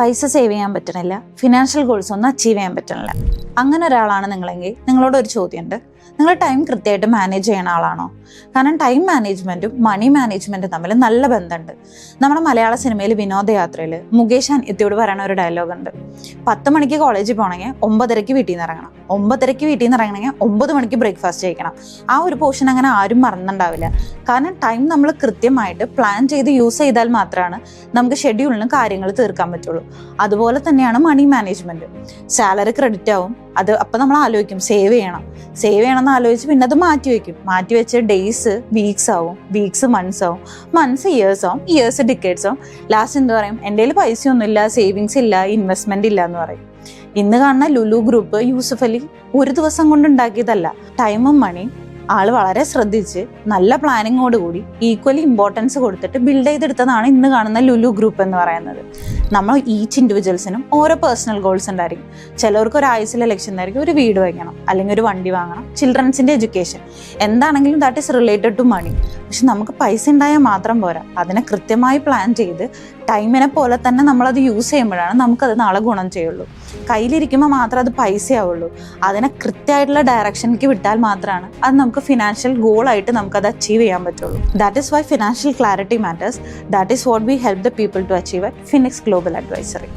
പൈസ സേവ് ചെയ്യാൻ പറ്റണില്ല, ഫിനാൻഷ്യൽ ഗോൾസ് ഒന്നും അച്ചീവ് ചെയ്യാൻ പറ്റണില്ല. അങ്ങനെ ഒരാളാണ് നിങ്ങളെങ്കിൽ നിങ്ങളോട് ഒരു ചോദ്യമുണ്ട്. നിങ്ങൾ ടൈം കൃത്യമായിട്ട് മാനേജ് ചെയ്യുന്ന ആളാണോ? കാരണം ടൈം മാനേജ്മെൻറ്റും മണി മാനേജ്മെൻറ്റും തമ്മിൽ നല്ല ബന്ധമുണ്ട്. നമ്മുടെ മലയാള സിനിമയിൽ വിനോദയാത്രയിൽ മുകേഷ് അനിയത്തിയോട് പറയുന്ന ഒരു ഡയലോഗുണ്ട്. 10 മണിക്ക് കോളേജിൽ പോകണമെങ്കിൽ 9:30 വീട്ടിൽ നിന്ന് ഇറങ്ങണം, 9:30 വീട്ടിൽ നിന്ന് ഇറങ്ങണമെങ്കിൽ 9 മണിക്ക് ബ്രേക്ക്ഫാസ്റ്റ് കഴിക്കണം. ആ ഒരു പോർഷൻ അങ്ങനെ ആരും മറന്നുണ്ടാവില്ല. കാരണം ടൈം നമ്മൾ കൃത്യമായിട്ട് പ്ലാൻ ചെയ്ത് യൂസ് ചെയ്താൽ മാത്രമാണ് നമുക്ക് ഷെഡ്യൂളിന് കാര്യങ്ങൾ തീർക്കാൻ പറ്റുള്ളൂ. അതുപോലെ തന്നെയാണ് മണി മാനേജ്മെൻറ്റ്. സാലറി ക്രെഡിറ്റ് ആവും, അത് അപ്പം നമ്മൾ ആലോചിക്കും സേവ് ചെയ്യണമെന്ന് ആലോചിച്ച് പിന്നെ അത് മാറ്റി വെച്ച് ഡേയ്സ് വീക്സ് ആവും, വീക്സ് മന്ത്സ് ആവും, മന്ത്സ് ഇയേഴ്സ് ആവും, ഇയേഴ്സ് ഡിക്കേഡ്സ് ആവും. ലാസ്റ്റ് എന്താ പറയും, എൻ്റെ കയ്യിൽ പൈസയൊന്നുമില്ല, സേവിങ്സ് ഇല്ല, ഇൻവെസ്റ്റ്മെന്റ് ഇല്ല എന്ന് പറയും. ഇന്ന് കാണുന്ന ലുലു ഗ്രൂപ്പ് യൂസുഫ് അലി ഒരു ദിവസം കൊണ്ട് ഉണ്ടാക്കിയതല്ല. ടൈമും മണിയും ആള് വളരെ ശ്രദ്ധിച്ച് നല്ല പ്ലാനിങ്ങോടുകൂടി ഈക്വലി ഇമ്പോർട്ടൻസ് കൊടുത്തിട്ട് ബിൽഡ് ചെയ്തെടുത്തതാണ് ഇന്ന് കാണുന്ന ലുലു ഗ്രൂപ്പ് എന്ന് പറയുന്നത്. നമ്മൾ ഈച്ച് ഇൻഡിവിജ്വൽസിനും ഓരോ പേഴ്സണൽ ഗോൾസ് ഉണ്ടായിരിക്കും. ചിലവർക്ക് ഒരു ആയുസിലെ ലക്ഷ്യം ഉണ്ടായിരിക്കും, ഒരു വീട് വയ്ക്കണം, അല്ലെങ്കിൽ ഒരു വണ്ടി വാങ്ങണം, ചിൽഡ്രൻസിൻ്റെ എഡ്യൂക്കേഷൻ, എന്താണെങ്കിലും that is related to money. പക്ഷെ നമുക്ക് പൈസ ഉണ്ടായാൽ മാത്രം പോരാ, അതിനെ കൃത്യമായി പ്ലാൻ ചെയ്ത് ടൈമിനെ പോലെ തന്നെ നമ്മളത് യൂസ് ചെയ്യുമ്പോഴാണ് നമുക്കത് നാളെ ഗുണം ചെയ്യുള്ളൂ. കയ്യിലിരിക്കുമ്പോൾ മാത്രം അത് പൈസയാവുള്ളൂ. അതിനെ കൃത്യമായിട്ടുള്ള ഡയറക്ഷനിലേക്ക് വിട്ടാൽ മാത്രമാണ് അത് നമുക്ക് ഫിനാൻഷ്യൽ ഗോളായിട്ട് നമുക്കത് അച്ചീവ് ചെയ്യാൻ പറ്റുള്ളൂ. That is why financial clarity matters. That is what we help the people to achieve at Phoenix global advisory.